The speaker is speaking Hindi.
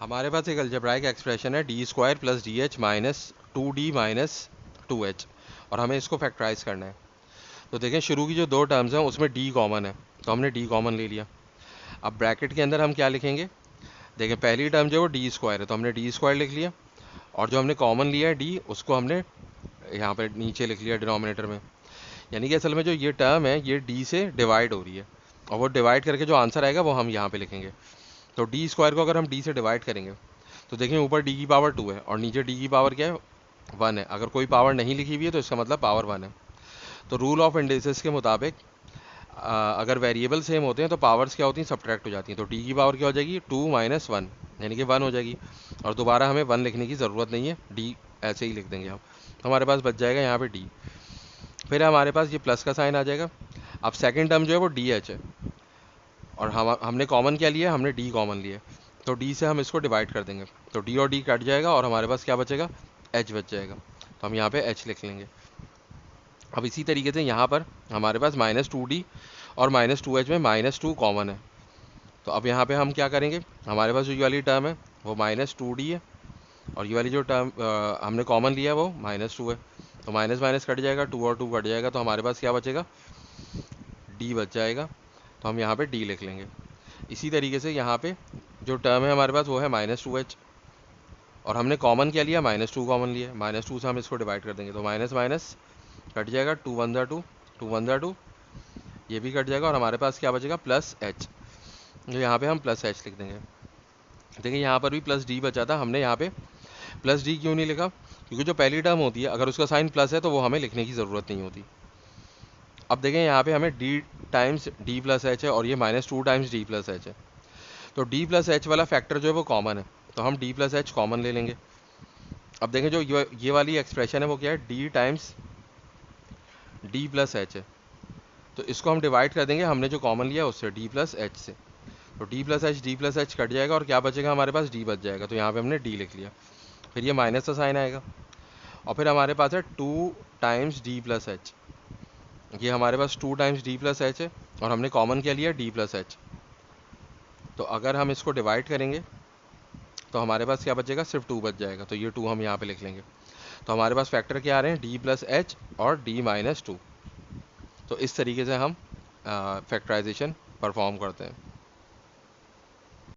हमारे पास एक अलजेब्राइक एक्सप्रेशन है D square plus D H minus 2d minus 2h, और हमें इसको फैक्टराइज करना है। तो देखें शुरू की जो दो टर्म्स हैं उसमें d कॉमन है, तो हमने d कॉमन ले लिया। अब ब्रैकेट के अंदर हम क्या लिखेंगे, देखें पहली टर्म जो है वो डी स्क्वायर है, तो हमने डी स्क्वायर लिख लिया, और जो हमने कॉमन लिया है डी उसको हमने यहाँ पे नीचे लिख लिया डिनोमिनेटर में। यानी कि असल में जो ये टर्म है ये डी से डिवाइड हो रही है, और वो डिवाइड करके जो आंसर आएगा वो हम यहाँ पे लिखेंगे। तो डी स्क्वायर को अगर हम डी से डिवाइड करेंगे तो देखें ऊपर डी की पावर 2 है और नीचे डी की पावर क्या है, 1 है। अगर कोई पावर नहीं लिखी हुई है तो इसका मतलब पावर 1 है। तो रूल ऑफ इंडिसेस के मुताबिक अगर वेरिएबल सेम होते हैं तो पावर्स क्या होती हैं, सब्ट्रैक्ट हो जाती हैं। तो डी की पावर क्या हो जाएगी, 2 माइनस 1, यानी कि 1 हो जाएगी, और दोबारा हमें 1 लिखने की ज़रूरत नहीं है, डी ऐसे ही लिख देंगे हम। तो हमारे पास बच जाएगा यहाँ पे डी। फिर हमारे पास ये प्लस का साइन आ जाएगा। अब सेकेंड टर्म जो है वो डी एच है, और हमने कॉमन क्या लिया, हमने डी कॉमन लिया, तो डी से हम इसको डिवाइड कर देंगे, तो डी और डी कट जाएगा और हमारे पास क्या बचेगा, एच बच जाएगा। तो हम यहाँ पे एच लिख लेंगे। अब इसी तरीके से यहाँ पर हमारे पास -2d और -2h में -2 कॉमन है, तो अब यहाँ पे हम क्या करेंगे, हमारे पास जो ये वाली टर्म है वो -2d है, और ये वाली जो टर्म हमने कॉमन लिया है वो -2 है, तो माइनस माइनस कट जाएगा, 2 और 2 कट जाएगा, तो हमारे पास क्या बचेगा, d बच जाएगा। तो हम यहाँ पे d लिख लेंगे। इसी तरीके से यहाँ पे जो टर्म है हमारे पास वो है -2h, और हमने कॉमन क्या लिया, -2 कॉमन लिया, -2 से हम इसको डिवाइड कर देंगे, तो माइनस माइनस कट जाएगा, 2 1 ज़ा 2, 2 1 ज़ा 2, ये भी कट जाएगा, और हमारे पास क्या बचेगा, प्लस एच। जो यहाँ पे हम प्लस एच लिख देंगे। देखिए यहाँ पर भी प्लस डी बचा था, हमने यहाँ पे प्लस डी क्यों नहीं लिखा, क्योंकि जो पहली टर्म होती है अगर उसका साइन प्लस है तो वो हमें लिखने की ज़रूरत नहीं होती। अब देखें यहाँ पे हमें D times D plus H है और ये -2 टाइम्स डी प्लस एच है, तो डी प्लस एच वाला फैक्टर जो है वो कॉमन है, तो हम डी प्लस एच कॉमन ले लेंगे। अब देखें जो ये वाली एक्सप्रेशन है वो क्या है, D times D plus H है, तो इसको हम डिवाइड कर देंगे हमने जो कॉमन लिया है उससे, डी प्लस एच से, तो डी प्लस एच कट जाएगा और क्या बचेगा, हमारे पास डी बच जाएगा, तो यहाँ पे हमने डी लिख लिया। फिर ये माइनस का साइन आएगा, और फिर हमारे पास है 2 टाइम्स डी प्लस एच, ये हमारे पास 2 टाइम्स डी प्लस एच है, और हमने कॉमन क्या लिया, डी प्लस एच। तो अगर हम इसको डिवाइड करेंगे तो हमारे पास क्या बचेगा, सिर्फ 2 बच जाएगा, तो ये 2 हम यहाँ पे लिख लेंगे। तो हमारे पास फैक्टर क्या आ रहे हैं, डी प्लस एच और डी माइनस 2। तो इस तरीके से हम फैक्टराइजेशन परफॉर्म करते हैं।